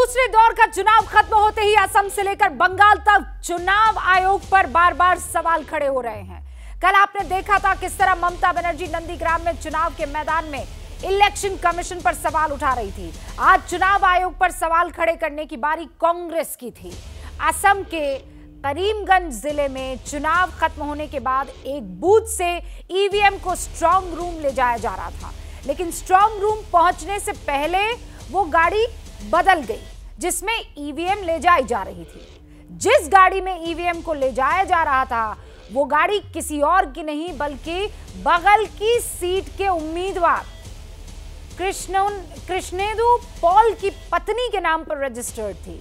दूसरे दौर का चुनाव खत्म होते ही असम से लेकर बंगाल तक चुनाव आयोग पर बार बार सवाल खड़े हो रहे हैं। कल आपने देखा था किस तरह ममता बनर्जी नंदीग्राम में चुनाव के मैदान में इलेक्शन कमीशन पर सवाल उठा रही थी। आज चुनाव आयोग पर सवाल खड़े करने की बारी कांग्रेस की थी। असम के करीमगंज जिले में चुनाव खत्म होने के बाद एक बूथ से ईवीएम को स्ट्रांग रूम ले जाया जा रहा था, लेकिन स्ट्रांग रूम पहुंचने से पहले वो गाड़ी बदल गई जिसमें ईवीएम ले जाई जा रही थी। जिस गाड़ी में ईवीएम को ले जाया जा रहा था वो गाड़ी किसी और की नहीं बल्कि बगल की सीट के उम्मीदवार कृष्णेंदु पॉल की पत्नी के नाम पर रजिस्टर्ड थी।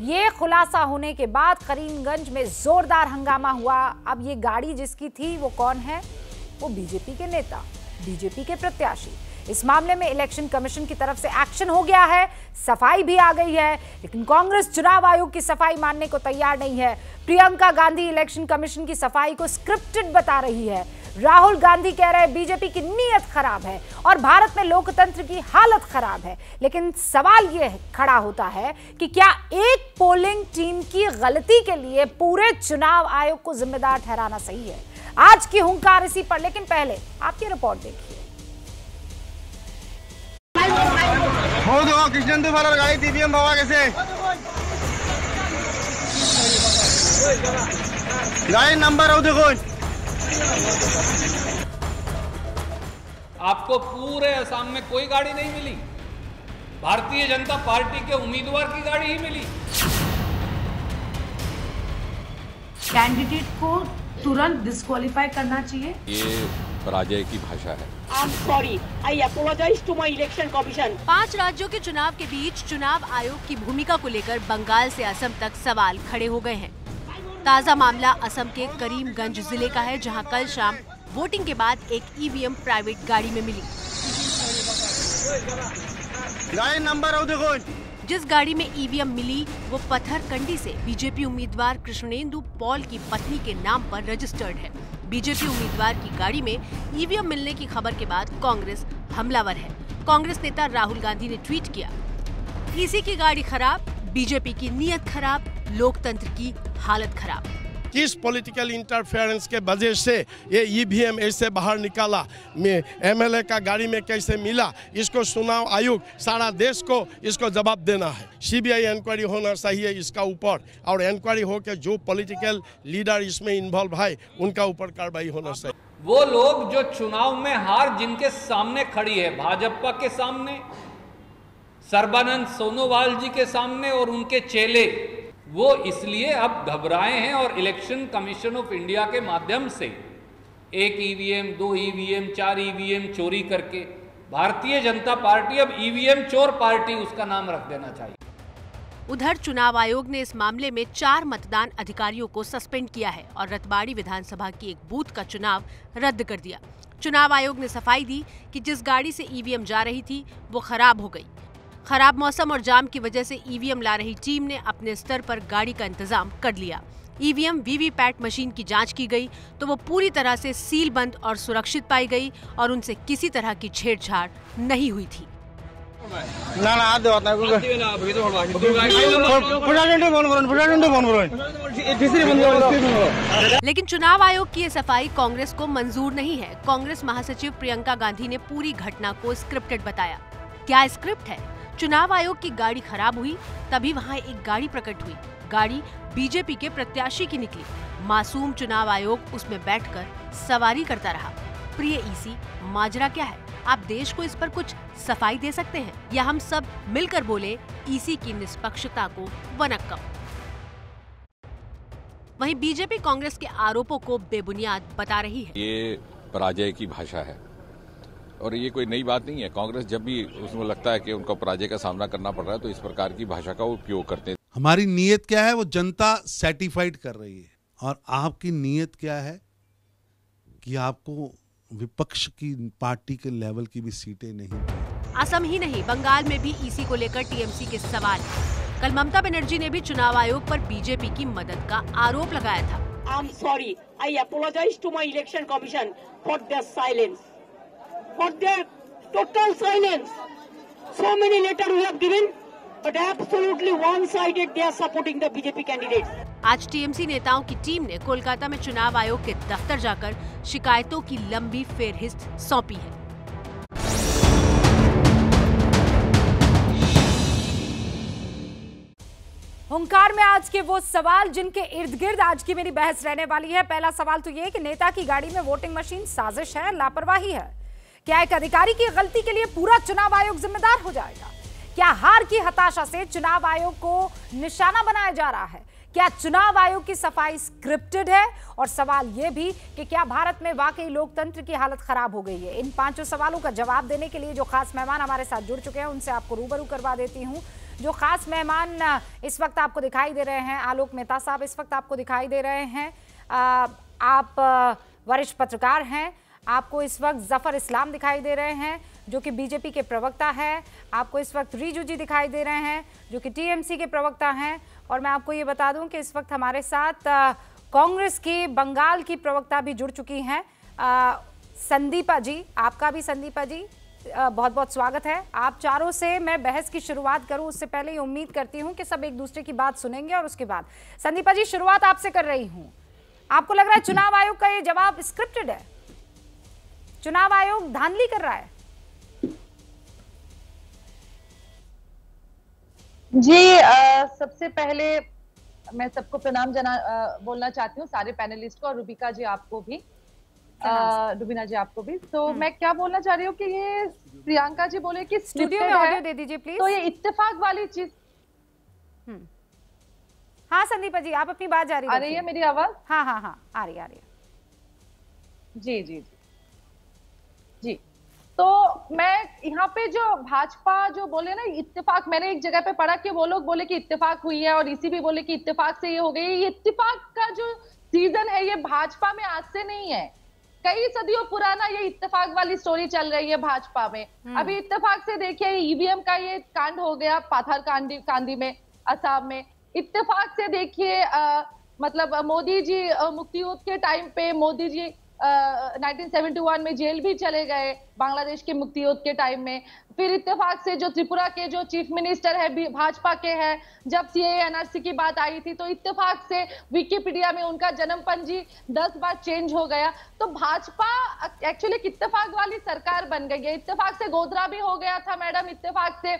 ये खुलासा होने के बाद करीमगंज में जोरदार हंगामा हुआ। अब ये गाड़ी जिसकी थी वो कौन है? वो बीजेपी के नेता, बीजेपी के प्रत्याशी। इस मामले में इलेक्शन कमीशन की तरफ से एक्शन हो गया है, सफाई भी आ गई है, लेकिन कांग्रेस चुनाव आयोग की सफाई मानने को तैयार नहीं है। प्रियंका गांधी इलेक्शन कमीशन की सफाई को स्क्रिप्टेड बता रही है। राहुल गांधी कह रहे हैं बीजेपी की नीयत खराब है और भारत में लोकतंत्र की हालत खराब है। लेकिन सवाल यह खड़ा होता है कि क्या एक पोलिंग टीम की गलती के लिए पूरे चुनाव आयोग को जिम्मेदार ठहराना सही है? आज की हुंकार इसी पर, लेकिन पहले आपकी रिपोर्ट देखिए। कृष्णेंदु वाला गाड़ी ईवीएम बाबा कैसे गाड़ी नंबर हो देखो। आपको पूरे असम में कोई गाड़ी नहीं मिली, भारतीय जनता पार्टी के उम्मीदवार की गाड़ी ही मिली। कैंडिडेट को तुरंत डिस्क्वालीफाई करना चाहिए। ये पराजय की भाषा है। I'm sorry. I apologize to my election commission. 5 राज्यों के चुनाव के बीच चुनाव आयोग की भूमिका को लेकर बंगाल से असम तक सवाल खड़े हो गए हैं। ताजा मामला असम के करीमगंज जिले का है, जहां कल शाम वोटिंग के बाद एक ईवीएम प्राइवेट गाड़ी में मिली। गाड़ी नंबर हो देखो। जिस गाड़ी में ईवीएम मिली वो पत्थरकंडी से बीजेपी उम्मीदवार कृष्णेंदु पॉल की पत्नी के नाम पर रजिस्टर्ड है। बीजेपी उम्मीदवार की गाड़ी में ईवीएम मिलने की खबर के बाद कांग्रेस हमलावर है। कांग्रेस नेता राहुल गांधी ने ट्वीट किया, ईसी की गाड़ी खराब, बीजेपी की नीयत खराब, लोकतंत्र की हालत खराब। किस पॉलिटिकल इंटरफेरेंस के वजह से ये ईवीएम ऐसे बाहर निकाला, एमएलए का गाड़ी में कैसे मिला, इसको चुनाव आयोग सारा देश को इसको जवाब देना है। सीबीआई इंक्वायरी होना चाहिए इसका ऊपर, और इंक्वायरी होकर जो पॉलिटिकल लीडर इसमें इन्वॉल्व है उनका ऊपर कार्रवाई होना चाहिए। वो लोग जो चुनाव में हार जिनके सामने खड़ी है, भाजपा के सामने, सर्बानंद सोनोवाल जी के सामने और उनके चेले, वो इसलिए अब घबराए हैं और इलेक्शन कमीशन ऑफ इंडिया के माध्यम से 1 ईवीएम, 2 ईवीएम, 4 ईवीएम चोरी करके भारतीय जनता पार्टी अब ईवीएम चोर पार्टी उसका नाम रख देना चाहिए। उधर चुनाव आयोग ने इस मामले में 4 मतदान अधिकारियों को सस्पेंड किया है और रतबाड़ी विधानसभा की एक बूथ का चुनाव रद्द कर दिया। चुनाव आयोग ने सफाई दी कि जिस गाड़ी से ईवीएम जा रही थी वो खराब हो गई। खराब मौसम और जाम की वजह से ईवीएम ला रही टीम ने अपने स्तर पर गाड़ी का इंतजाम कर लिया। ईवीएम वीवीपैट मशीन की जांच की गई तो वो पूरी तरह से सील बंद और सुरक्षित पाई गई और उनसे किसी तरह की छेड़छाड़ नहीं हुई थी। लेकिन चुनाव आयोग की ये सफाई कांग्रेस को मंजूर नहीं है। कांग्रेस महासचिव प्रियंका गांधी ने पूरी घटना को स्क्रिप्टेड बताया। क्या स्क्रिप्ट है? चुनाव आयोग की गाड़ी खराब हुई, तभी वहाँ एक गाड़ी प्रकट हुई। गाड़ी बीजेपी के प्रत्याशी की निकली। मासूम चुनाव आयोग उसमें बैठकर सवारी करता रहा। प्रिय ईसी, माजरा क्या है? आप देश को इस पर कुछ सफाई दे सकते हैं या हम सब मिलकर बोले ईसी की निष्पक्षता को वनक्कम। वहीं बीजेपी कांग्रेस के आरोपों को बेबुनियाद बता रही है। ये पराजय की भाषा है और ये कोई नई बात नहीं है। कांग्रेस जब भी उसमें लगता है कि उनको पराजय का सामना करना पड़ रहा है तो इस प्रकार की भाषा का उपयोग करते हैं। हमारी नीयत क्या है वो जनता सर्टिफाइड कर रही है, और आपकी नीयत क्या है कि आपको विपक्ष की पार्टी के लेवल की भी सीटें नहीं। असम ही नहीं, बंगाल में भी ईसी को लेकर टीएमसी के सवाल। कल ममता बनर्जी ने भी चुनाव आयोग पर बीजेपी की मदद का आरोप लगाया था। I'm sorry. I apologize to my election commission for their silence, for their total silence. So many letters we have given, but absolutely one-sided they are supporting the BJP candidates. आज TMC नेताओं की team ने कोलकाता में चुनाव आयोग के दफ्तर जाकर शिकायतों की लंबी फेहरिस्त सौंपी है। हुंकार में आज के वो सवाल जिनके इर्द गिर्द आज की मेरी बहस रहने वाली है। पहला सवाल तो ये कि नेता की गाड़ी में वोटिंग मशीन साजिश है, लापरवाही है। क्या एक अधिकारी की गलती के लिए पूरा चुनाव आयोग जिम्मेदार हो जाएगा? क्या हार की हताशा से चुनाव आयोग को निशाना बनाया जा रहा है? क्या चुनाव आयोग की सफाई स्क्रिप्टेड है? और सवाल यह भी कि क्या भारत में वाकई लोकतंत्र की हालत खराब हो गई है? इन पांचों सवालों का जवाब देने के लिए जो खास मेहमान हमारे साथ जुड़ चुके हैं उनसे आपको रूबरू करवा देती हूं। जो खास मेहमान इस वक्त आपको दिखाई दे रहे हैं, आलोक मेहता साहब इस वक्त आपको दिखाई दे रहे हैं। आप वरिष्ठ पत्रकार हैं। आपको इस वक्त जफर इस्लाम दिखाई दे रहे हैं जो कि बीजेपी के प्रवक्ता है। आपको इस वक्त रिजू जी दिखाई दे रहे हैं जो कि टीएमसी के प्रवक्ता हैं। और मैं आपको ये बता दूं कि इस वक्त हमारे साथ कांग्रेस की बंगाल की प्रवक्ता भी जुड़ चुकी हैं, संदीपा जी। आपका भी संदीपा जी बहुत बहुत स्वागत है। आप चारों से मैं बहस की शुरुआत करूं उससे पहले ये उम्मीद करती हूं कि सब एक दूसरे की बात सुनेंगे और उसके बाद संदीपा जी शुरुआत आपसे कर रही हूं। आपको लग रहा है चुनाव आयोग का ये जवाब स्क्रिप्टेड है? चुनाव आयोग धांधली कर रहा है? जी सबसे पहले मैं सबको प्रणाम बोलना चाहती हूँ, सारे पैनलिस्ट को, और रूबिका जी आपको भी, रुबीना जी आपको भी। तो मैं क्या बोलना चाह रही हूँ कि ये प्रियंका जी बोले कि स्टूडियो में ऑडियो दे दीजिए प्लीज। तो ये इत्तेफाक वाली चीज। हाँ संदीपा जी आप अपनी बात जारी रखिए। आ रही है मेरी आवाज? हाँ हाँ हाँ आ रही है। जी जी जी जी। तो मैं यहाँ पे जो भाजपा जो बोले ना इत्तेफाक, मैंने एक जगह पे पढ़ा कि वो लोग बोले कि इत्तेफाक हुई है और इसी भी बोले कि इत्तेफाक से ये हो गई। ये इत्तेफाक का जो सीजन है ये भाजपा में आज से नहीं है, कई सदियों पुराना ये इत्तेफाक वाली स्टोरी चल रही है भाजपा में। अभी इत्तेफाक से देखिए ईवीएम का ये कांड हो गया पाथर कांडी में, असम में। इत्तेफाक से देखिए मतलब मोदी जी मुक्ति युद्ध के टाइम पे मोदी जी 1971 में जेल भी चले गए बांग्लादेश के मुक्ति युद्ध के टाइम में। फिर इत्तेफाक से जो त्रिपुरा के जो चीफ मिनिस्टर है भाजपा के हैं, जब सीएए एनआरसी की बात आई थी तो इत्तेफाक से विकिपीडिया में उनका जन्म पंजी 10 बार चेंज हो गया। तो भाजपा एक्चुअली इत्तेफाक वाली सरकार बन गई है। इत्तेफाक से गोधरा भी हो गया था मैडम, इत्तेफाक से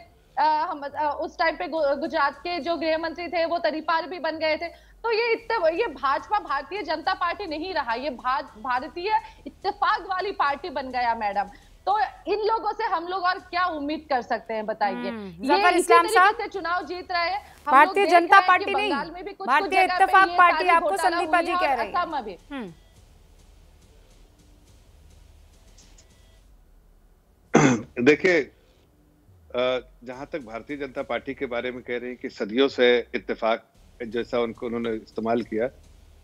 उस टाइम पे गुजरात के जो गृह मंत्री थे वो तरीपार भी बन गए थे। तो ये भाजपा भारतीय जनता पार्टी नहीं रहा, ये भारतीय इत्तेफाक वाली पार्टी बन गया मैडम। तो इन लोगों से हम लोग और क्या उम्मीद कर सकते हैं बताइए? ये इसी तरीके से चुनाव जीत रहे हैं। भारतीय जनता पार्टी नहीं, भारतीय इत्तेफाक पार्टी आपको संदीपा जी कह रही है। देखिए जहां तक भारतीय जनता पार्टी के बारे में कह रहे हैं कि सदियों से इत्तेफाक जैसा उन्होंने इस्तेमाल किया,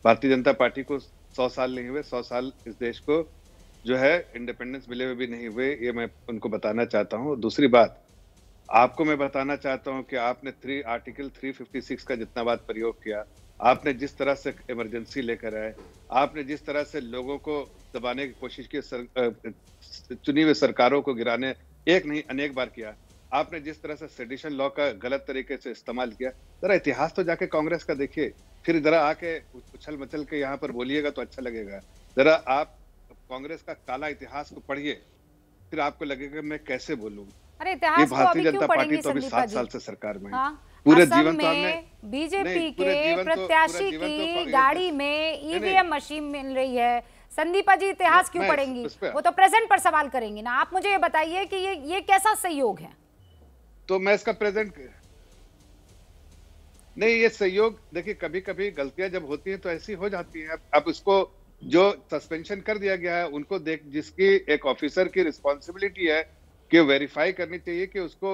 भारतीय जनता पार्टी को 100 साल नहीं हुए, 100 साल इस देश को जो है इंडिपेंडेंस मिले हुए भी नहीं हुए, ये मैं उनको बताना चाहता हूँ। दूसरी बात आपको मैं बताना चाहता हूँ कि आपने आर्टिकल 356 का जितना बात प्रयोग किया, आपने जिस तरह से इमरजेंसी लेकर आए, आपने जिस तरह से लोगों को दबाने की कोशिश की, चुनी हुई सरकारों को गिराने एक नहीं अनेक बार किया, आपने जिस तरह से सेडिशन लॉ का गलत तरीके से इस्तेमाल किया, जरा इतिहास तो जाके कांग्रेस का देखिए, फिर जरा आके उछल मचल के यहाँ पर बोलिएगा तो अच्छा लगेगा। जरा आप कांग्रेस का काला इतिहास को पढ़िए, फिर आपको लगेगा मैं कैसे बोलूं। अरे इतिहास को अभी क्यों पढ़ेंगे? 7 साल से सरकार में पूरे जीवन तो हमने बीजेपी के प्रत्याशी की गाड़ी में ईवीएम मशीन मिल रही है। संदीपा जी इतिहास क्यों पढ़ेंगी? वो तो प्रेजेंट पर सवाल करेंगी ना। आप मुझे ये बताइए कि ये कैसा सहयोग है? तो मैं इसका प्रेजेंट नहीं, ये सहयोग देखिए कभी कभी गलतियां जब होती हैं तो ऐसी हो जाती हैं। अब इसको जो सस्पेंशन कर दिया गया है उनको जिसकी एक ऑफिसर की रिस्पॉन्सिबिलिटी है कि वेरीफाई करनी चाहिए कि उसको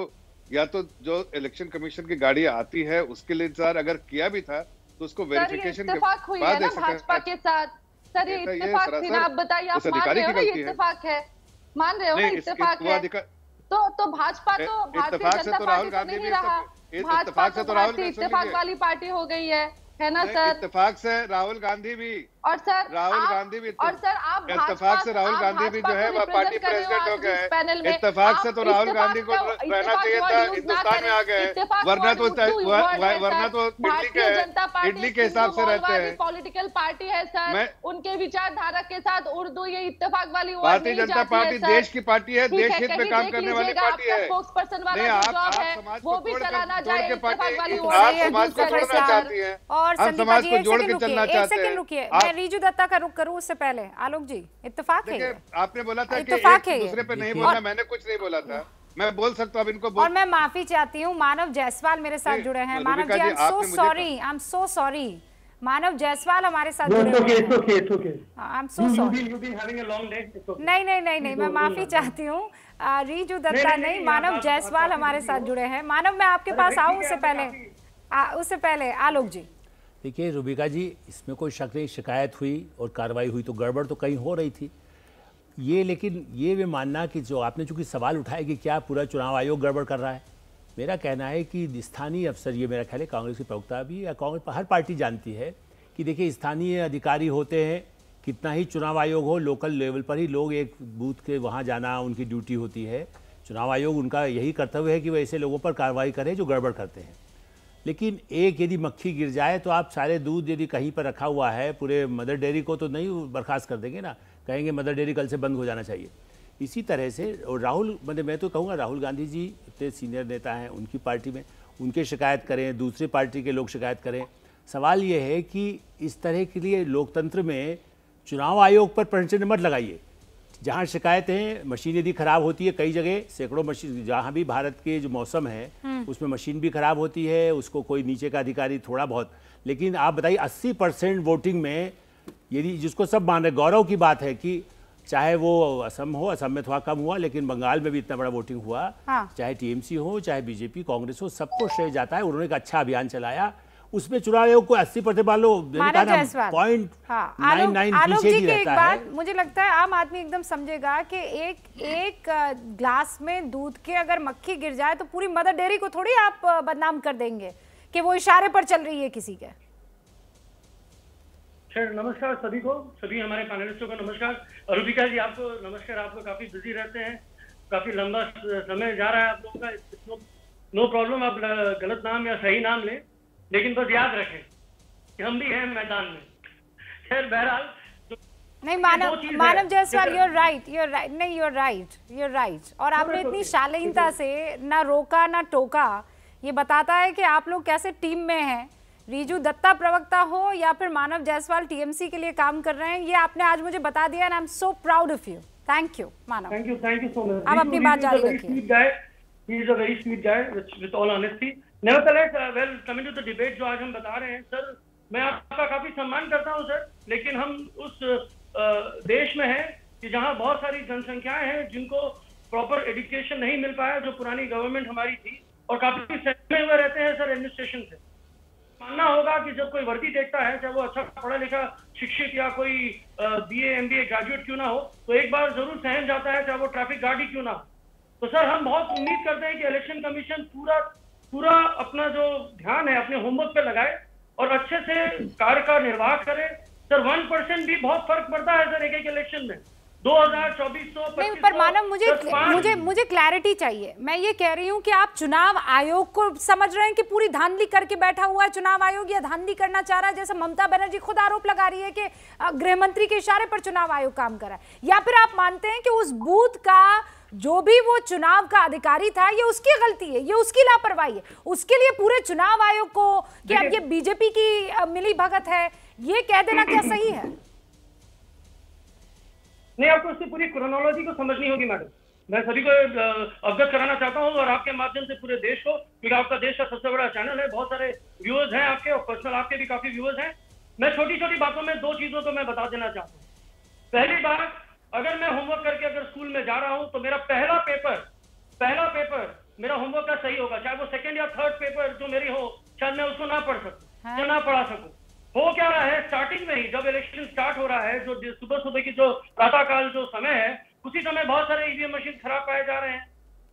या तो जो इलेक्शन कमीशन की गाड़ी आती है उसके लिए इंतजार अगर किया भी था तो उसको वेरिफिकेशन के बाद भाजपा के साथ। सर ये इत्तेफाक थी ना, आप बताइए, आप मान रहे हो ना ये इत्तेफाक है? मान रहे हो ना इत्तेफाक है? तो भाजपा तो भारतीय जनता पार्टी तो नहीं रहा, भाजपा तो भारतीय इत्तेफाक वाली पार्टी हो गई है ना सर? इत्तेफाक से राहुल गांधी भी और सर राहुल गांधी भी और सर आप इत्तेफाक से राहुल गांधी भी जो है वह पार्टी प्रेसिडेंट हो गए हैं। इत्तेफाक से तो राहुल गांधी को रहना चाहिए था, हिंदुस्तान में आ गए, वरना तो इडली के हिसाब से रहते हैं। पॉलिटिकल पार्टी है सर, उनके विचारधारा के साथ उर्दू ये इत्तेफाक वाली भारतीय जनता पार्टी देश की पार्टी है, देश हित में काम करने वाली पार्टी है। स्पोक्स पर्सन वाला जॉब है वो भी चलाना चाहिए, इत्तेफाक वाली आप समाज को जोड़ना चाहती है और हम समाज को जोड़ के चलना चाहते हैं। रुकिए, मैं रीजू दत्ता का रुख करूं उससे पहले आलोक जी, इत्तेफाक है? आपने बोला था कि एक दूसरे पे नहीं बोलना, मैंने कुछ नहीं बोला था, मैं बोल सकता हूं, अब इनको बोल। और मैं माफी चाहती हूं, मानव जायसवाल मेरे साथ जुड़े हैं। मानव जी, आई एम सो सॉरी, मानव जायसवाल हमारे साथ जुड़े हुए हैं। I am so sorry. नहीं, मैं माफी चाहती हूँ। रीजू दत्ता नहीं, मानव जायसवाल हमारे साथ जुड़े हैं। मानव, मैं आपके पास आऊँ उससे पहले आलोक जी। देखिए रूबिका जी, इसमें कोई शक नहीं, शिकायत हुई और कार्रवाई हुई तो गड़बड़ तो कहीं हो रही थी ये, लेकिन ये भी मानना कि जो आपने चूंकि सवाल उठाया कि क्या पूरा चुनाव आयोग गड़बड़ कर रहा है, मेरा कहना है कि स्थानीय अफसर, ये मेरा ख्याल है कांग्रेस की प्रवक्ता भी या कांग्रेस हर पार्टी जानती है कि देखिए स्थानीय अधिकारी होते हैं, कितना ही चुनाव आयोग हो, लोकल लेवल पर ही लोग एक बूथ के वहाँ जाना उनकी ड्यूटी होती है। चुनाव आयोग उनका यही कर्तव्य है कि वह ऐसे लोगों पर कार्रवाई करे जो गड़बड़ करते हैं। लेकिन एक यदि मक्खी गिर जाए तो आप सारे दूध यदि कहीं पर रखा हुआ है, पूरे मदर डेयरी को तो नहीं बर्खास्त कर देंगे ना, कहेंगे मदर डेयरी कल से बंद हो जाना चाहिए। इसी तरह से और राहुल, मैं तो कहूँगा राहुल गांधी जी इतने सीनियर नेता हैं उनकी पार्टी में, उनके शिकायत करें, दूसरी पार्टी के लोग शिकायत करें। सवाल ये है कि इस तरह के लिए लोकतंत्र में चुनाव आयोग पर प्रश्न मत लगाइए। जहाँ शिकायतें, मशीन यदि खराब होती है, कई जगह सैकड़ों मशीन, जहाँ भी भारत के जो मौसम है उसमें मशीन भी खराब होती है, उसको कोई नीचे का अधिकारी थोड़ा बहुत, लेकिन आप बताइए 80% वोटिंग में यदि जिसको सब मान रहे, गौरव की बात है कि चाहे वो असम हो, असम में थोड़ा कम हुआ लेकिन बंगाल में भी इतना बड़ा वोटिंग हुआ, चाहे टीएमसी हो चाहे बीजेपी कांग्रेस हो, सबको श्रेय जाता है। उन्होंने एक अच्छा अभियान चलाया, उसमें चुनाव आयोग को 80% मान लो आलोक जी की एक बात मुझे लगता है आम आदमी एकदम समझेगा कि एक ग्लास में दूध के अगर मक्खी गिर जाए तो पूरी मदर डेयरी को थोड़ी आप बदनाम कर देंगे कि वो इशारे पर चल रही है किसी के। नमस्कार सभी को, सभी हमारे पैनलिस्टों को नमस्कार। रूबिका जी आपको नमस्कार, आप लोग काफी बिजी रहते हैं, काफी लंबा समय जा रहा है आप लोगों का, नो प्रॉब्लम, आप गलत नाम या सही नाम लें, लेकिन बस याद रखें कि हम भी हैं मैदान में। खैर बहरहाल नहीं, मानव जायसवाल you're right। और आपने इतनी शालीनता से ना रोका ना टोका, ये बताता है कि आप लोग कैसे टीम में हैं। रीजू दत्ता प्रवक्ता हो या फिर मानव जायसवाल टीएमसी के लिए काम कर रहे हैं, ये आपने आज मुझे बता दिया and I am so proud of you. Thank you Manav. Thank you so much. आप अपनी बात जारी रखिए। He is a very sweet guy with all honesty. Nevertheless, well, coming to the debate जो आज हम बता रहे हैं सर, मैं आपका काफी सम्मान करता हूं सर, लेकिन हम उस देश में हैं कि जहां बहुत सारी जनसंख्याएं हैं जिनको प्रॉपर एजुकेशन नहीं मिल पाया, जो पुरानी गवर्नमेंट हमारी थी, और काफी सहमे हुए रहते हैं सर एडमिनिस्ट्रेशन से। मानना होगा कि जब कोई वर्दी देखता है, चाहे वो अच्छा पढ़ा लिखा शिक्षित या कोई BA MBA ग्रेजुएट क्यों ना हो, तो एक बार जरूर सहम जाता है, चाहे वो ट्रैफिक गार्ड ही क्यों ना हो। तो सर हम बहुत उम्मीद करते हैं कि इलेक्शन कमीशन पूरा अपना जो ध्यान है अपने होमवर्क पे लगाए और अच्छे से कार्य का निर्वाह करे। सर 1% भी बहुत फर्क पड़ता है सर एक इलेक्शन में। 2024 पर मानव मुझे क्लैरिटी चाहिए। मैं ये कह रही हूँ कि आप चुनाव आयोग को समझ रहे हैं कि पूरी धांधली करके बैठा हुआ है चुनाव आयोग, या धांधली करना चाह रहा है जैसे ममता बनर्जी खुद आरोप लगा रही है कि गृह मंत्री के इशारे पर चुनाव आयोग काम कर रहा है, या फिर आप मानते हैं कि उस बूथ का जो भी वो चुनाव का अधिकारी था ये उसकी गलती है, ये उसकी लापरवाही है, उसके लिए पूरे चुनाव आयोग को कि अब ये बीजेपी की मिली भगत है, ये कह देना क्या सही है? नहीं, आपको इसकी पूरी क्रोनोलॉजी को समझनी होगी मैडम। मैं सभी को अवगत कराना चाहता हूं और आपके माध्यम से पूरे देश को, क्योंकि आपका देश का सबसे बड़ा चैनल है, बहुत सारे व्यूअर्स हैं आपके और पर्सनल आपके भी काफी व्यूअर्स हैं। मैं छोटी छोटी बातों में दो चीजों को मैं बता देना चाहता हूँ। पहली बात, अगर मैं होमवर्क करके अगर स्कूल में जा रहा हूं तो मेरा पहला पेपर मेरा होमवर्क का सही होगा, चाहे वो सेकंड या थर्ड पेपर जो मेरी हो, शायद मैं उसको ना पढ़ सकूं या ना पढ़ा सकूं। हो क्या रहा है, स्टार्टिंग में ही जब इलेक्शन स्टार्ट हो रहा है, जो सुबह की जो प्रातःकाल जो समय है, उसी समय बहुत सारे ईवीएम मशीन खराब पाए जा रहे हैं।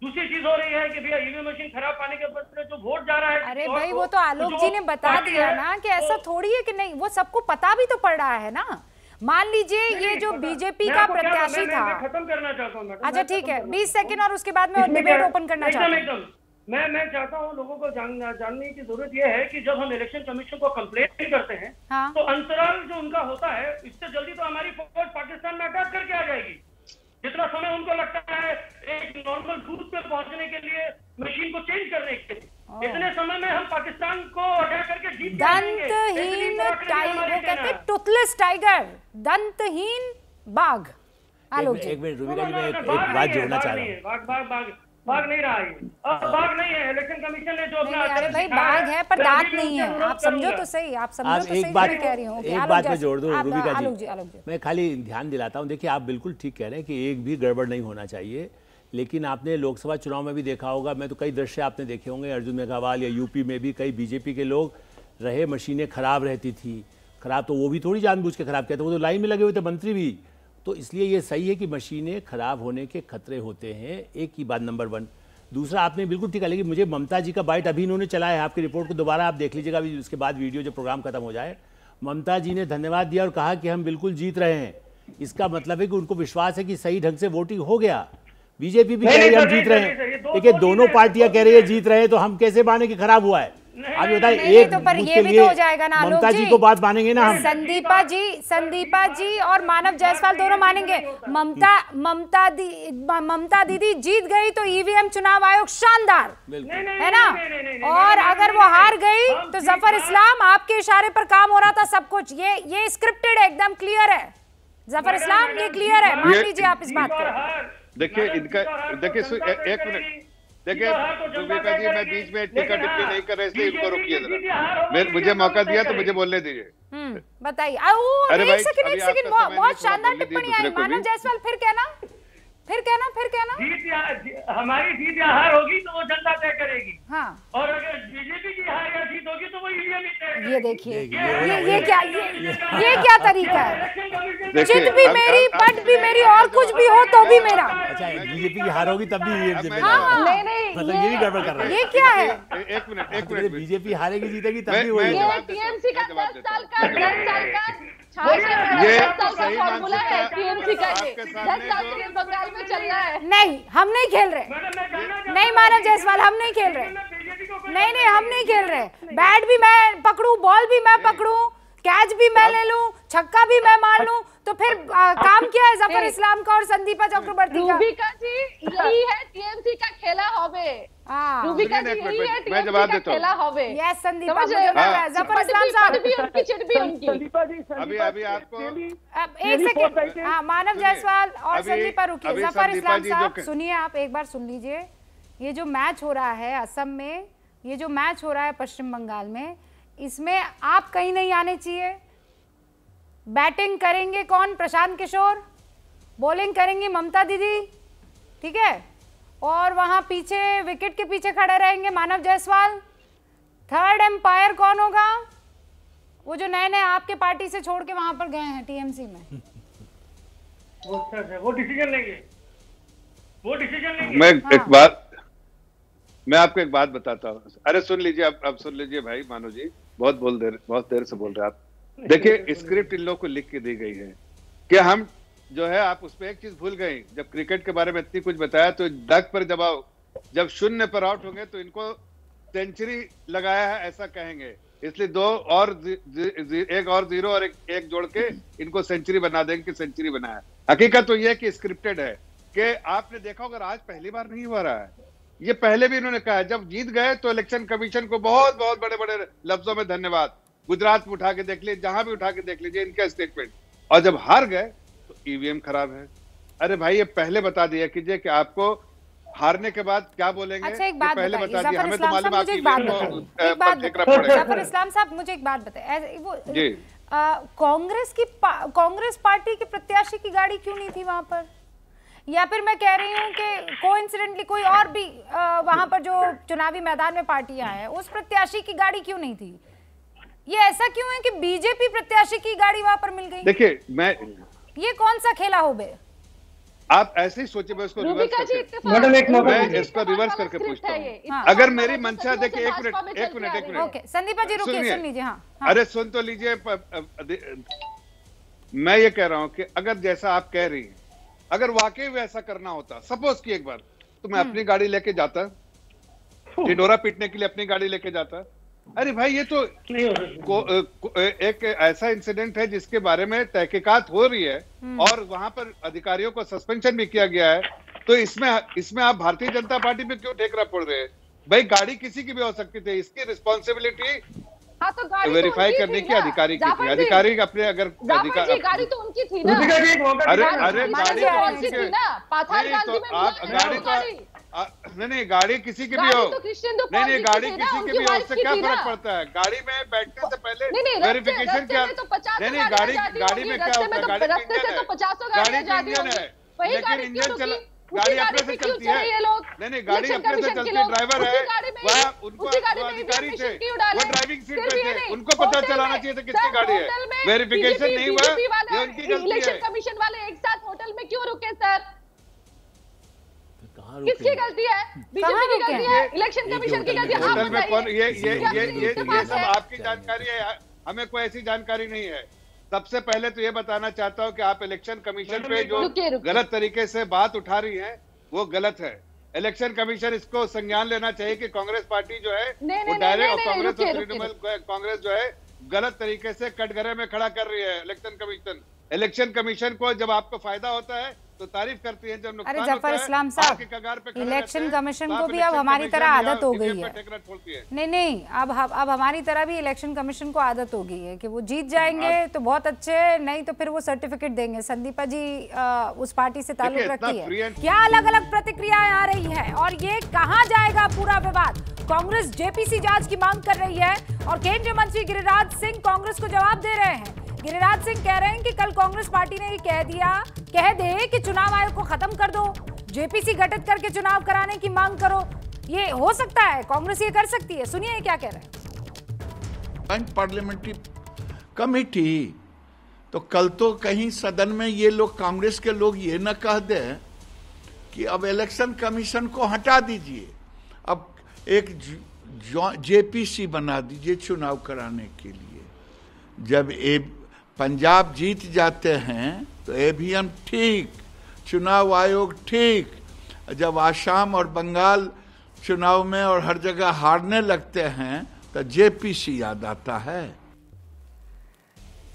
दूसरी चीज हो रही है कि भैया ईवीएम मशीन खराब पाने के बदले जो वोट जा रहा है, अरे भाई वो तो आलोक जी ने बता दिया ना कि ऐसा थोड़ी है कि नहीं, वो सबको पता भी तो पड़ रहा है ना। मान लीजिए ये जो बीजेपी का प्रत्याशी था, खत्म करना चाहता हूँ। अच्छा ठीक है, 20 सेकंड और उसके बाद में डिबेट ओपन करना चाहता हूँ। एकदम मैं चाहता हूँ लोगों को जानने की जरूरत यह है कि जब हम इलेक्शन कमीशन को कंप्लेंट करते हैं, हाँ। तो अंतराल जो उनका होता है, इससे जल्दी तो हमारी फौज पाकिस्तान में अटैक करके आ जाएगी। जितना समय उनको लगता है एक नॉर्मल बूथ पे पहुंचने के लिए, मशीन को चेंज करने के लिए, इतने समय में हम पाकिस्तान को अटैक करके जीत दंतहीन टाइगर, वो कहते हैं टूथलेस टाइगर, दंतहीन बाघ। एक मिनट रूबिका जी, मैं एक बात जोड़ना चाह रहा हूँ। बाघ नहीं रहा है, बाघ नहीं है। इलेक्शन कमीशन ने जो अपना, अरे भाई बाघ है पर दांत नहीं है, आप समझो तो सही, आप समझो तो सही, मैं कह रही हूँ। एक बात मैं जोड़ दूं रूबिका जी, मैं खाली ध्यान दिलाता हूँ। देखिए आप बिल्कुल ठीक कह रहे हैं कि एक भी गड़बड़ नहीं होना चाहिए, लेकिन आपने लोकसभा चुनाव में भी देखा होगा, मैं तो कई दृश्य आपने देखे होंगे, अर्जुन मेघवाल या यूपी में भी कई बीजेपी के लोग रहे, मशीनें खराब रहती थी। खराब तो वो भी थोड़ी जानबूझ के खराब कहते, वो तो लाइन में लगे हुए थे मंत्री भी। तो इसलिए ये सही है कि मशीनें खराब होने के खतरे होते हैं, एक ही बात नंबर 1। दूसरा आपने बिल्कुल ठीक है, लेकिन मुझे ममता जी का बाइट अभी इन्होंने चलाया है, आपकी रिपोर्ट को दोबारा आप देख लीजिएगा अभी, उसके बाद वीडियो जब प्रोग्राम खत्म हो जाए। ममता जी ने धन्यवाद दिया और कहा कि हम बिल्कुल जीत रहे हैं। इसका मतलब है कि उनको विश्वास है कि सही ढंग से वोटिंग हो गया। बीजेपी भी कह रही है हम जीत रहे हैं, देखिए दोनों पार्टियां कह रही है जीत रहे हैं, तो हम कैसे माने कि खराब हुआ है? आप बताइए, एक तो पर ये भी तो हो जाएगा ना आलोक ममता जी को बात मानेंगे ना हम? संदीपा जी और मानव जायसवाल दोनों मानेंगे। ममता दीदी जीत गई तो ईवीएम चुनाव आयोग शानदार है ना, और अगर वो हार गई तो जफर इस्लाम आपके इशारे पर काम हो रहा था सब कुछ, ये स्क्रिप्टेड है, एकदम क्लियर है जफर इस्लाम, ये क्लियर है, मान लीजिए आप इस बात को। देखिए इनका, देखिए एक मिनट, देखिए रूबिका जी, मैं बीच में टिक्का टिप्पणी नहीं कर रहे, इसलिए इनको रोकिए जरा, मुझे मौका दिया तो मुझे बोलने दीजिए। बताइए। एक सेकंड, बहुत शानदार टिप्पणी आई मानव जायसवाल, फिर कहना। हमारी जीत या हार होगी तो वो जनता तय करेगी, हाँ। और अगर बीजेपी की हार या जीत होगी तो वो ईवीएम ही तय करेगी। ये देखिए, ये क्या तरीका है? चिट भी मेरी, पट भी मेरी, और कुछ भी हो तो भी मेरा। अच्छा, बीजेपी की हार होगी तब भी ईवीएम से, मतलब ये भी गड़बड़ कर रहा है। ये क्या है? एक मिनट, बीजेपी हारेगी जीतेगी तब भी वही। टीएमसी का 10 साल का ये सही फॉर्मूला है टीएमसी का, 10 साल से बंगाल में चल रहा है। नहीं, हम नहीं खेल रहे, नहीं मानव जायसवाल, हम नहीं खेल रहे, नहीं हम नहीं खेल रहे। बैट भी मैं पकड़ूं, बॉल भी मैं पकड़ूं, कैच भी मैं ले लूं, छक्का भी मैं मार लूं, तो फिर काम क्या है जफर इस्लाम का और संदीपा चक्रवर्ती का? रूबिका जी यही है टीएमसी का खेला होवे। रूबिका जी यही है टीएमसी का खेला होवे। यस संदीपा, जफर इस्लाम साहब भी उनकी, चिट भी उनकी। अभी आपको एक सेकंड, हाँ मानव जायसवाल और संदीपा रुकिए। जफर इस्लाम साहब सुनिए, आप एक बार सुन लीजिए। ये जो मैच हो रहा है असम में, ये जो मैच हो रहा है पश्चिम बंगाल में, इसमें आप कहीं नहीं आने चाहिए। बैटिंग करेंगे कौन? प्रशांत किशोर, बॉलिंग करेंगी ममता दीदी, ठीक है, और वहां पीछे विकेट के पीछे खड़े रहेंगे मानव जायसवाल। थर्ड एम्पायर कौन होगा? वो जो नए नए आपके पार्टी से छोड़ के वहां पर गए हैं टीएमसी में, वो डिसीजन लेंगे, वो डिसीजन लेंगे। मैं आपको एक बात बताता हूँ। अरे सुन लीजिए, अब सुन लीजिए भाई मानो जी, बहुत देर से बोल रहे हैं आप। देखिए स्क्रिप्ट इन लोगों को लिख के दी गई है कि हम जो है, आप उसमें एक चीज भूल गई, जब क्रिकेट के बारे में इतनी कुछ बताया तो डक पर जब शून्य पर आउट होंगे तो इनको सेंचुरी लगाया है ऐसा कहेंगे, इसलिए 2 और 1 और 0 और एक जोड़ के इनको सेंचुरी बना देंगे कि सेंचुरी बनाया। हकीकत तो यह कि स्क्रिप्टेड है, कि आपने देखा होगा आज पहली बार नहीं हो रहा है, ये पहले भी इन्होंने कहा है। जब जीत गए तो इलेक्शन कमीशन को बहुत बहुत बड़े बड़े लफ्जों में धन्यवाद। गुजरात में उठा के देख लीजिए, जहां भी उठा के देख लीजिए इनका स्टेटमेंट। और जब हार गए तो ईवीएम खराब है। अरे भाई ये पहले बता दिया कीजिए कि आपको हारने के बाद क्या बोलेंगे। अच्छा एक बात पहले बता दिया, हमें तो मालूम है। जफर इस्लाम साहब मुझे एक बात बताइए, वो कांग्रेस पार्टी के प्रत्याशी की गाड़ी क्यों नहीं थी वहां पर? या फिर मैं कह रही हूँ कि कोइंसिडेंटली कोई और भी वहां पर जो चुनावी मैदान में पार्टियां हैं उस प्रत्याशी की गाड़ी क्यों नहीं थी? ये ऐसा क्यों है कि बीजेपी प्रत्याशी की गाड़ी वहां पर मिल गई? देखिए मैं, ये कौन सा खेला हो बे? आप ऐसे ही सोचिए, मैं इसको रिवर्स करके पूछता हूँ। अगर मेरी मंशा, देखिए एक मिनट ओके संदीपा जी रुकिए, सुन लीजिए। हाँ अरे सुन तो लीजिए। मैं ये कह रहा हूँ कि अगर जैसा आप कह रही हैं, अगर वाकई वैसा करना होता, सपोज की एक बार, तो मैं अपनी गाड़ी लेके जाता, ढिंढोरा पीटने के लिए अपनी गाड़ी लेके जाता। अरे भाई ये तो एक ऐसा इंसिडेंट है जिसके बारे में तहकीकात हो रही है और वहां पर अधिकारियों को सस्पेंशन भी किया गया है, तो इसमें आप भारतीय जनता पार्टी पे क्यों ठेकरा पड़ रहे हैं? भाई गाड़ी किसी की भी हो सकती थी, इसकी रिस्पॉन्सिबिलिटी वेरीफाई करने की अधिकारी की थी। अधिकारी अपने अगर गाड़ी तो उनकी थी ना। अरे गाड़ी नहीं, गाड़ी किसी की भी हो, नहीं गाड़ी किसी की भी हो, उससे क्या फर्क पड़ता है? गाड़ी में बैठने से पहले वेरिफिकेशन क्या? नहीं गाड़ी में क्या होता है? गाड़ी का इंजन है, लेकिन इंजन चला, गाड़ी अपने से चलती है। नहीं गाड़ी अपने से चलती है, ड्राइवर है वह, उनको अधिकारी थे, वो ड्राइविंग सीट पे थे, उनको पता चलाना चाहिए था किसकी गाड़ी है। वेरिफिकेशन नहीं हुआ, ये उनकी गलती है। इलेक्शन कमीशन वाले एक साथ होटल में क्यों रुके सर? किसकी गलती है? बीजेपी की गलती है? इलेक्शन कमीशन की गलती है? होटल में कौन? ये सब आपकी जानकारी है, हमें कोई ऐसी जानकारी नहीं है। सबसे पहले तो ये बताना चाहता हूं कि आप इलेक्शन कमीशन पे जो गलत तरीके से बात उठा रही हैं वो गलत है। इलेक्शन कमीशन इसको संज्ञान लेना चाहिए कि कांग्रेस पार्टी जो है वो डायरेक्ट कांग्रेस और तृणमूल कांग्रेस जो है गलत तरीके से कटघरे में खड़ा कर रही है इलेक्शन कमीशन। इलेक्शन कमीशन को जब आपको फायदा होता है तो तारीफ करती है, जब नुकसान होता है। जफर इस्लाम साहब, इलेक्शन कमीशन को भी अब हमारी तरह आदत हो गई है। नहीं अब हमारी तरह भी इलेक्शन कमीशन को आदत हो गई है कि वो जीत जाएंगे तो बहुत अच्छे, नहीं तो फिर वो सर्टिफिकेट देंगे। संदीपा जी उस पार्टी से ताल्लुक रखती है। क्या अलग अलग प्रतिक्रियाएं आ रही है और ये कहाँ जाएगा पूरा विवाद? कांग्रेस जेपीसी जांच की मांग कर रही है और केंद्रीय मंत्री गिरिराज सिंह कांग्रेस को जवाब दे रहे हैं। गिरिराज सिंह कह रहे हैं कि कल कांग्रेस पार्टी ने ये कह दे कि चुनाव आयोग को खत्म कर दो, जेपीसी गठित करके चुनाव कराने की मांग करो। ये हो सकता है, कांग्रेस ये कर सकती है। सुनिए क्या कह रहे हैं। पार्लियामेंट्री कमेटी, तो कल तो कहीं सदन में ये लोग कांग्रेस के लोग ये न कह दे कि अब इलेक्शन कमीशन को हटा दीजिए, अब एक जेपीसी बना दीजिए चुनाव कराने के लिए। जब पंजाब जीत जाते हैं तो ईवीएम ठीक, चुनाव आयोग ठीक, जब आसाम और बंगाल चुनाव में और हर जगह हारने लगते हैं तो जेपीसी याद आता है।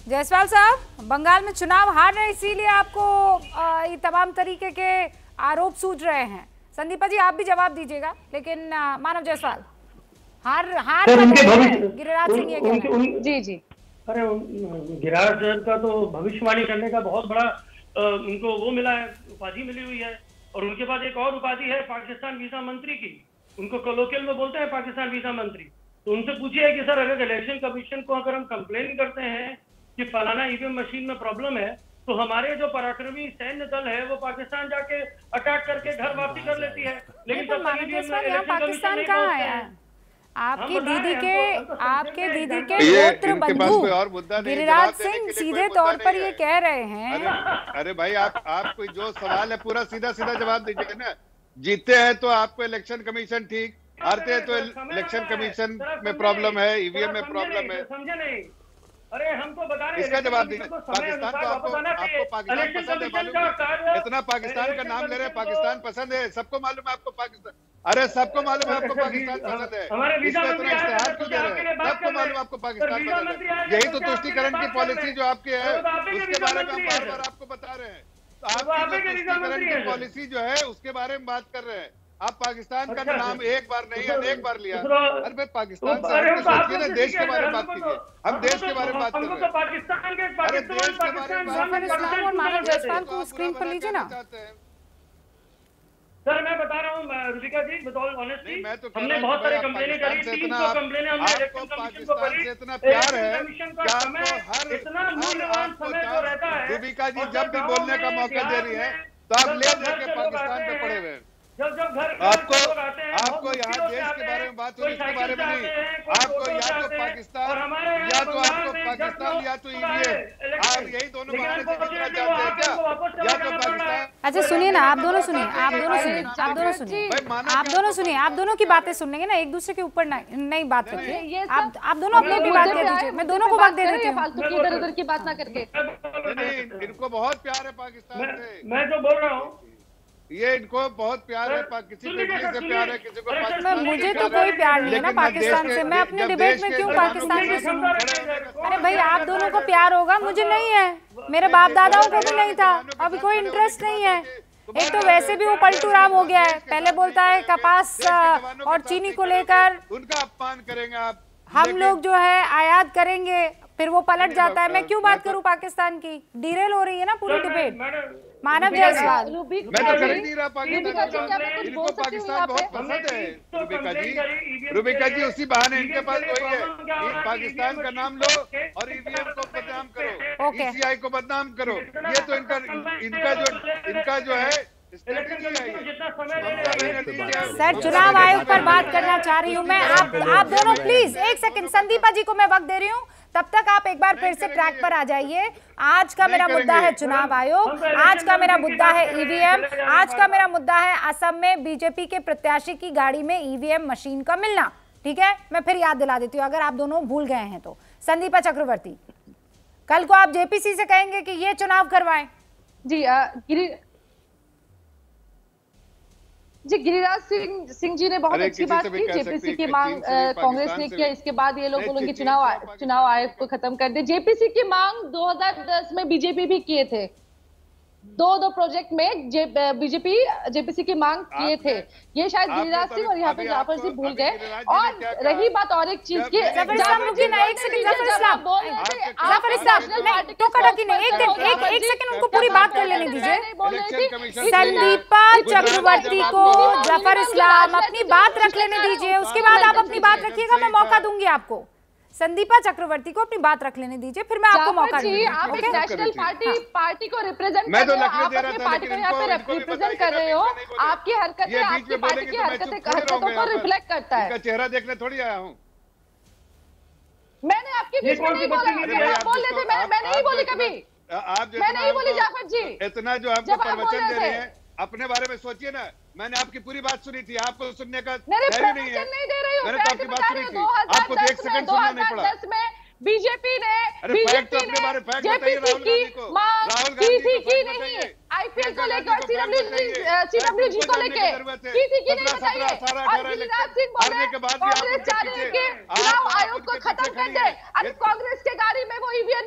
जायसवाल साहब, बंगाल में चुनाव हार रहे इसीलिए आपको ये तमाम तरीके के आरोप सूझ रहे हैं। संदीपा जी आप भी जवाब दीजिएगा, लेकिन मानव जायसवाल हार गिरिराज सिंह ये कह रहे हैं। जी अरे गिरिराज सर का तो भविष्यवाणी करने का बहुत बड़ा उनको वो मिला है, उपाधि मिली हुई है। और उनके पास एक और उपाधि है पाकिस्तान वीजा मंत्री की, उनको कोलोकियल में बोलते हैं पाकिस्तान वीजा मंत्री। तो उनसे पूछिए कि सर अगर इलेक्शन कमीशन को अगर हम कंप्लेन करते हैं कि फलाना ईवीएम मशीन में प्रॉब्लम है, तो हमारे जो पराक्रमी सैन्य दल है वो पाकिस्तान जाके अटैक करके घर वापसी कर लेती है। लेकिन पाकिस्तान कहाँ है? आपके दीदी के गोत्र बंधु गिरिराज सिंह सीधे तौर पर ये कह रहे हैं। अरे भाई आप कोई जो सवाल है पूरा सीधा जवाब दीजिए ना। जीते हैं तो आपको इलेक्शन कमीशन ठीक, हारते हैं तो इलेक्शन कमीशन में प्रॉब्लम है, ईवीएम में प्रॉब्लम है। समझे नहीं? अरे हमको बता रहे हैं, इसका जवाब दीजिए। पाकिस्तान को आपको पाकिस्तान पसंद है, मालूम है? इतना पाकिस्तान का नाम ले रहे हैं, पाकिस्तान पसंद है, सबको मालूम है आपको पाकिस्तान। अरे सबको मालूम है आपको पाकिस्तान पसंद है, इसमें इतना इश्तेहार क्यों दे रहे हैं? सबको मालूम आपको पाकिस्तान पसंद है। यही तो तुष्टीकरण की पॉलिसी जो आपकी है उसके बारे में हम बार बार आपको बता रहे हैं। तो आपकी तुष्टीकरण की पॉलिसी जो है उसके बारे में बात कर रहे हैं। आप पाकिस्तान का नाम एक बार नहीं अनेक बार लिया। अरे भाई पाकिस्तान से सोचिए ना, देश के बारे में बात कीजिए। हम देश के बारे में बात कर रहे हैं। अरे देश के बारे में मानव जायसवाल को स्क्रीन पर लीजिए ना। सर मैं बता रहा हूँ रुचिका जी, विद ऑल ऑनेस्टी, हमने बहुत सारी कंप्लेनें करी, 300 कंप्लेनें हमने इलेक्शन कमीशन को करी। इतना प्यार है कमीशन का समय इतना मूल्यवान समय जो रहता है। रुचिका जी जब भी बोलने का मौका दे रही है तो आप ले लेके पाकिस्तान पे पड़े हुए हैं। जब घर आपको लोग आते हैं, आपको यहाँ देश के बारे में बात होगी, इसके बारे में नहीं। आपको या तो पाकिस्तान या तो आपको पाकिस्तान या तो ईवीएम, आप यही दोनों बहाने से निकलना चाहते हैं क्या? या तो पाकिस्तान। अच्छा सुनिए ना, आप दोनों सुनिए, आप दोनों सुनिए, आप दोनों सुनिए, आप दोनों सुनिए, आप दोनों की बातें सुनेंगे ना, एक दूसरे के ऊपर नहीं बात रखिए। आप दोनों अपनी भी बात कह दीजिए, मैं दोनों को वक्त दे देती हूँ। फालतू की इधर उधर की बात ना करके। नहीं, इनको बहुत प्यार है पाकिस्तान से। मैं जो बोल रहा हूँ, ये इनको बहुत प्यार है, किसी को इंग्लिश से प्यार है, किसी को पाकिस्तान। मुझे तो कोई प्यार नहीं है ना पाकिस्तान से, मैं अपने डिबेट में क्यों पाकिस्तान को सुनूं? अरे भाई आप दोनों को प्यार होगा, मुझे नहीं है, मेरे बाप दादाओं को भी नहीं था, अभी कोई इंटरेस्ट नहीं है। एक तो वैसे भी वो पलटू राम हो गया है, पहले बोलता है कपास और चीनी को लेकर उनका अपमान करेंगे आप, हम लोग जो है आयात करेंगे, फिर वो पलट जाता है। मैं क्यों बात करूं पाकिस्तान की? डिरेल हो रही है ना पूरी डिबेट। मानव जायसवाल, मैं तो कर ही नहीं रहा पाकिस्तान, इनको पाकिस्तान बहुत पसंद है। रुबिका जी उसी बहाने इनके पास वही है, पाकिस्तान का नाम लो और ईवीएम को बदनाम करो, ईसीआई को बदनाम करो, ये तो इनका जो है सर। चुनाव आयोग पर बात करना चाह रही हूँ मैं, आप दोनों प्लीज एक सेकंड, संदीपा जी को मैं वक्त दे रही हूँ, तब तक आप एक बार फिर से ट्रैक पर आ जाइए। आज का मेरा मुद्दा है चुनाव आयोग, आज का मेरा मुद्दा है ईवीएम, आज का मेरा मुद्दा है असम में बीजेपी के प्रत्याशी की गाड़ी में ईवीएम मशीन का मिलना। ठीक है, मैं फिर याद दिला देती हूँ अगर आप दोनों भूल गए हैं तो। संदीपा चक्रवर्ती, कल को आप जेपीसी से कहेंगे कि ये चुनाव करवाएं। जी गिरिराज सिंह जी ने बहुत अच्छी बात की, जेपीसी की मांग कांग्रेस ने किया, इसके बाद ये लोग बोलेंगे चुनाव आयोग को खत्म कर दे। जेपीसी की मांग 2010 में बीजेपी भी किए थे, दो प्रोजेक्ट में जेपीसी की मांग किए थे। ये शायद गिरिराज सिंह और यहाँ पे जाफर सिंह भूल गए। और रही बात और एक चीज की, जाफर इस्लाम एक सेकंड उनको पूरी बात कर लेने दीजिए। संदीपा चक्रवर्ती को जाफर इस्लाम अपनी बात रख लेने दीजिए, उसके बाद आप अपनी बात रखिएगा, मैं मौका दूंगी आपको। संदीपा चक्रवर्ती को अपनी बात रख लेने दीजिए, फिर मैं आपको मौका दूंगी। आप एक नेशनल पार्टी को रिप्रेजेंट कर रहे हो, आप अपनी पार्टी को यहाँ पे रिप्रेजेंट कर रहे हो, आपकी हरकतें आपकी पार्टी की हरकतों को रिफ्लेक्ट करता है। चेहरा देखने थोड़ी आया हूँ, मैंने आपके बीच में नहीं बोला, आप बोल रहे थे, मैं नहीं बोली कभी, मैं नहीं बोली जाफर जी। इतना जो आपको प्रवचन दे रहे हैं, अपने बारे में सोचिए ना। मैंने आपकी पूरी बात सुनी थी, आपको सुनने का धैर्य नहीं है। मैंने तो आपकी बात सुनी थी, आपको तो एक सेकंड सुनना नहीं पड़ा। बीजेपी ने जेपीसी की मांग की थी कि नहीं, आईपीएल को लेकर सीडब्ल्यूजी को लेकर की थी कि नहीं बताइए। और गिरिराज सिंह बोल रहे कांग्रेस चाह रही है कि चुनाव आयोग को खत्म कर दे। अरे कांग्रेस के गाड़ी में वो ईवीएम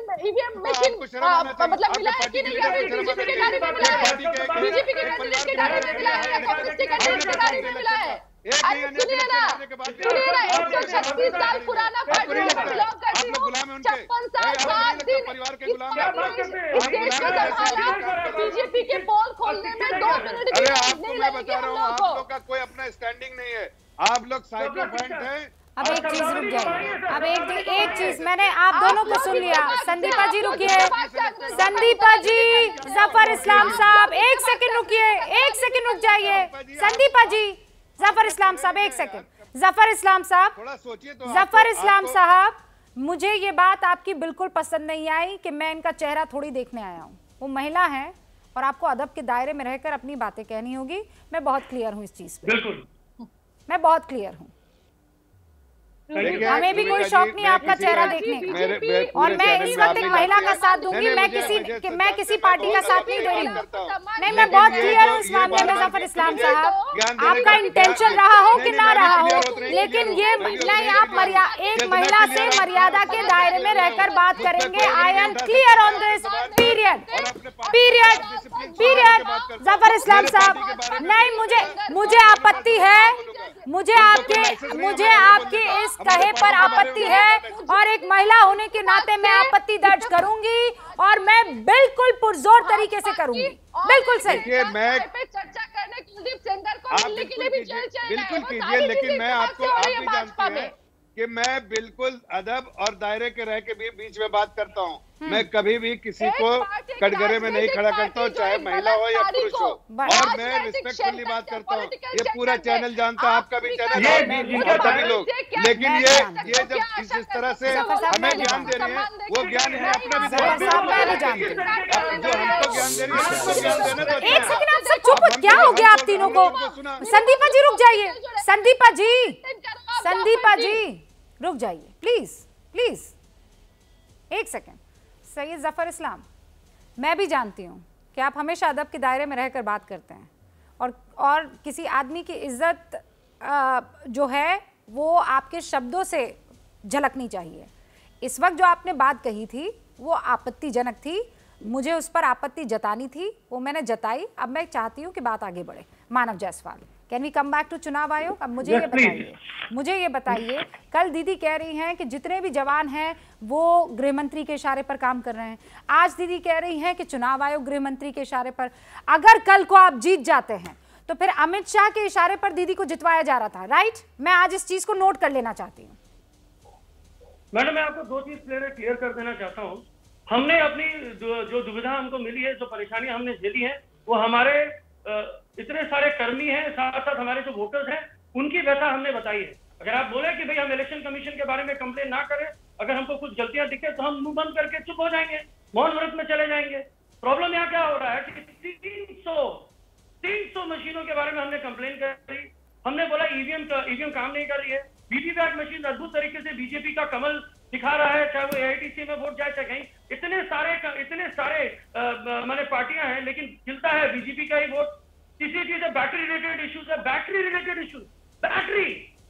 मशीन मतलब मिला है कि नहीं, बीजेपी के गाड़ी में मिला है, बीजेपी के कैंडिडेट के गाड़ी में मिला है या कांग्रेस के कैंडिडेट के गाड़ी में मिला है? सुनिए ना 136 साल पुराना पार्टी में बिलोंग करती हूँ, 56 साल 7 दिन इस देश को संभाला, बीजेपी के पोल खोलने में 2 मिनट भी नहीं लगेंगे हम लोगों को। आप लोग का कोई अपना स्टैंडिंग नहीं है, आप लोग साइकोफेंट हैं। अब एक चीज रुक जाइए, अब एक चीज मैंने आप दोनों को सुन लिया। संदीपा जी रुकिए, संदीपा जी, जफर इस्लाम साहब एक सेकंड रुकिए, एक सेकंड रुक जाइए। संदीपा जी, जफर इस्लाम साहब एक सेकंड, जफर इस्लाम साहब, जफर इस्लाम साहब, मुझे ये बात आपकी बिल्कुल पसंद नहीं आई कि मैं इनका चेहरा थोड़ी देखने आया हूँ। वो महिला है और आपको अदब के दायरे में रहकर अपनी बातें कहनी होगी। मैं बहुत क्लियर हूँ इस चीज पे, बिल्कुल मैं बहुत क्लियर हूँ। हमें भी कोई शौक नहीं आपका चेहरा देखने का, और मैं इस वक्त एक महिला का साथ दूंगी, मैं किसी पार्टी का साथ नहीं दे रही हूँ। नहीं, मैं बहुत क्लियर हूँ इस मामले में जफर इस्लाम साहब, आपका इंटेंशन रहा हो कि ना रहा हो, लेकिन ये नहीं, आप एक महिला से मर्यादा के दायरे में रहकर बात करेंगे। I am clear on this, period period period. Zafar Islam Sahab, नहीं, मुझे आपत्ति है, मुझे आपके इस कहे पर आपत्ति है, और एक महिला होने के नाते मैं आपत्ति दर्ज करूंगी, और मैं बिल्कुल पुरजोर तरीके से करूंगी। बिल्कुल सही। मैं चर्चा करने कुलदीप सेंगर को मिलने के लिए भी जेल चाहिए, बिल्कुल कीजिए, लेकिन मैं आपको आप भी जानती हैं कि मैं बिल्कुल अदब और दायरे के रह के भी बीच में बात करता हूँ। मैं कभी भी किसी को कटघरे में नहीं खड़ा करता हूँ, चाहे महिला हो या पुरुष हो। और मैं रिस्पेक्टफुली बात करता हूँ, ये पूरा चैनल जानता है, आपका भी चैनल और सभी लोग। लेकिन ये जब इस तरह से हमें ज्ञान दे रहे हैं, वो ज्ञान है अपना भी जो हमको ज्ञान दे रही है उसको ज्ञान देना। तो एक सेकंड आप सब चुप, क्या हो गया आप तीनों को? संदीपा जी रुक जाइए, संदीपा जी रुक जाइए प्लीज प्लीज, एक सेकंड। सैयद जफर इस्लाम, मैं भी जानती हूँ कि आप हमेशा अदब के दायरे में रहकर बात करते हैं और किसी आदमी की इज्जत जो है वो आपके शब्दों से झलकनी चाहिए। इस वक्त जो आपने बात कही थी वो आपत्तिजनक थी, मुझे उस पर आपत्ति जतानी थी, वो मैंने जताई। अब मैं चाहती हूँ कि बात आगे बढ़े। Manav Jaiswal, can we come back to चुनाव आयोग? अब मुझे ये बताइए, कल दीदी कह रही हैं कि जितने भी जवान हैं वो गृह मंत्री के इशारे पर काम कर रहे हैं, आज दीदी कह रही हैं कि चुनाव आयोग गृह मंत्री के इशारे पर। अगर कल को आप जीत जाते हैं तो फिर अमित शाह के इशारे पर दीदी को जितवाया जा रहा था, राइट? मैं आज इस चीज को नोट कर लेना चाहती हूँ। मैडम, मैं आपको दो चीज क्लियर कर देना चाहता हूँ। हमने अपनी जो दुविधा हमको मिली है, जो परेशानी हमने झेली है, वो हमारे इतने सारे कर्मी हैं, साथ साथ हमारे जो वोटर्स हैं, उनकी व्यथा हमने बताई है। अगर आप बोले कि भाई हम इलेक्शन कमीशन के बारे में कंप्लेन ना करें, अगर हमको कुछ गलतियां दिखे तो हम मुंह बंद करके चुप हो जाएंगे, मौन व्रत में चले जाएंगे। प्रॉब्लम यहाँ क्या हो रहा है कि 300 मशीनों के बारे में हमने कंप्लेन करी। हमने बोला ईवीएम काम नहीं कर रही है, वीवीपैट मशीन अद्भुत तरीके से बीजेपी का कमल दिखा रहा है, चाहे वो एआईटीसी में वोट जाए चाहे कहीं। इतने सारे माने पार्टियां हैं, लेकिन खिलता है बीजेपी का ही वोट। तीसरी चीज है बैटरी रिलेटेड इश्यूज है, बैटरी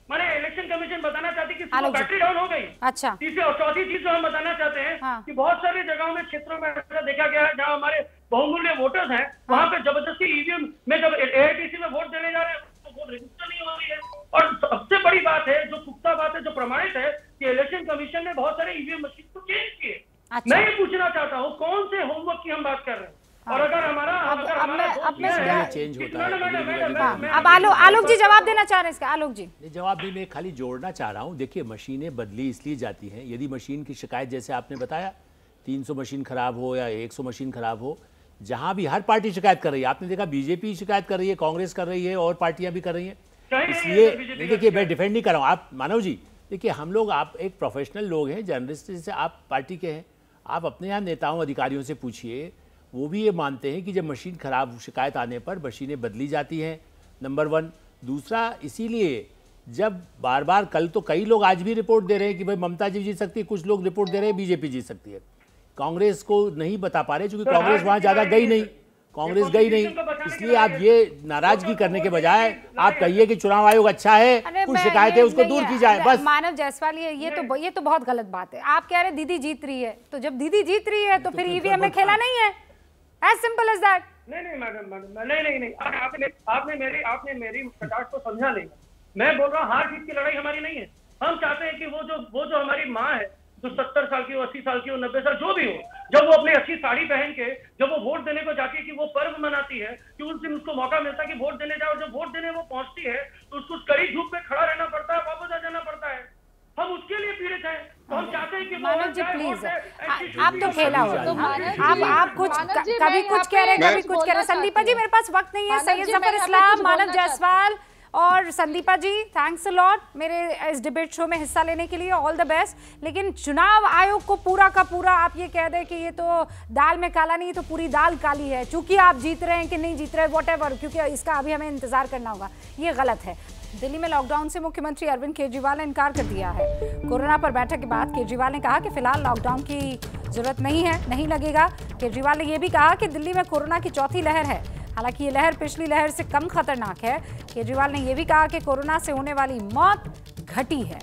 माने इलेक्शन कमीशन बताना चाहती कि बैटरी डाउन हो गई। अच्छा, तीसरी और चौथी चीज जो हम बताना चाहते हैं कि बहुत सारी जगहों में, क्षेत्रों में ऐसा देखा गया है जहाँ हमारे बहुमूल्य वोटर्स हैं, वहां पे जबरदस्ती ईवीएम में जब एआईटीसी में वोट देने जा रहे हैं तो वोट रजिस्टर नहीं हो रही है। और सबसे बड़ी बात है, जो पुख्ता बात है, जो प्रमाणित है कि इलेक्शन कमीशन ने बहुत सारे ईवीएम मशीन को चेंज किए। मैं ये पूछना चाहता हूँ, कौन से होमवर्क की हम बात कर रहे हैं? और अगर हमारा चेंज होता है। अब आलोक जी जवाब देना चाह रहे हैं इसका। आलोक जी जवाब भी मैं खाली जोड़ना चाह रहा हूँ। देखिए, मशीनें बदली इसलिए जाती हैं, यदि मशीन की शिकायत जैसे आपने बताया 300 मशीन खराब हो या 100 मशीन खराब हो, जहां भी हर पार्टी शिकायत कर रही है। आपने देखा बीजेपी शिकायत कर रही है, कांग्रेस कर रही है और पार्टियां भी कर रही हैं। इसलिए देखिए, मैं डिफेंड नहीं कर रहा हूँ। आप मानव जी देखिए, हम लोग, आप एक प्रोफेशनल लोग हैं, जर्नलिस्ट जैसे आप पार्टी के हैं, आप अपने यहाँ नेताओं अधिकारियों से पूछिए, वो भी ये मानते हैं कि जब मशीन खराब शिकायत आने पर मशीनें बदली जाती हैं, नंबर 1। दूसरा, इसीलिए जब बार बार, कल तो कई लोग आज भी रिपोर्ट दे रहे हैं कि भाई ममता जी जीत सकती है, कुछ लोग रिपोर्ट दे रहे हैं बीजेपी जीत सकती है। कांग्रेस को नहीं बता पा रहे क्योंकि कांग्रेस वहां ज्यादा गई नहीं, इसलिए आप ये नाराजगी करने के बजाय आप कहिए कि चुनाव आयोग अच्छा है, कुछ शिकायतें उसको दूर की जाए, बस। मानव जायसवाल, ये तो बहुत गलत बात है। आप कह रहे दीदी जीत रही है, तो जब दीदी जीत रही है तो फिर ईवीएम में खेला नहीं है, एज सिंपल एज दैट। नहीं मैडम, नहीं, आपने मेरी प्रकाश को समझा नहीं। मैं बोल रहा हूँ, हार जीत की लड़ाई हमारी नहीं है। हम चाहते हैं कि वो जो हमारी माँ है, जो 70 साल की हो, 80 साल की हो, 90 साल जो भी हो, जब वो अपनी अच्छी साड़ी पहन के जब वो वोट देने को जाती है, कि वो पर्व मनाती है कि उस दिन उसको मौका मिलता है कि वोट देने जाओ। जब वोट देने वो पहुंचती है तो उसको कड़ी धूप में खड़ा रहना पड़ता है, वापस आ जाना पड़ता है। हम उसके लिए पीड़ित हैं, तो हम चाहते हैं कि मानव जी प्लीज, आप तो खेला हो, आप कुछ कभी कुछ कह रहे, कभी कुछ कह रहे। संदीपा जी, मेरे पास वक्त नहीं है। सैयद जफर इस्लाम, मानव जायसवाल और संदीपा जी, थैंक्स अ लॉट मेरे इस डिबेट शो में हिस्सा लेने के लिए, ऑल द बेस्ट। लेकिन चुनाव आयोग को पूरा का पूरा आप ये कह दें कि ये तो दाल में काला नहीं, तो पूरी दाल काली है, चूंकि आप जीत रहे हैं कि नहीं जीत रहे, वॉटेवर, क्योंकि इसका अभी हमें इंतजार करना होगा, ये गलत है। दिल्ली में लॉकडाउन से मुख्यमंत्री अरविंद केजरीवाल ने इनकार कर दिया है। कोरोना पर बैठक के बाद केजरीवाल ने कहा कि फिलहाल लॉकडाउन की जरूरत नहीं है, नहीं लगेगा। केजरीवाल ने यह भी कहा कि दिल्ली में कोरोना की चौथी लहर है, हालांकि ये लहर पिछली लहर से कम खतरनाक है। केजरीवाल ने यह भी कहा कि कोरोना से होने वाली मौत घटी है।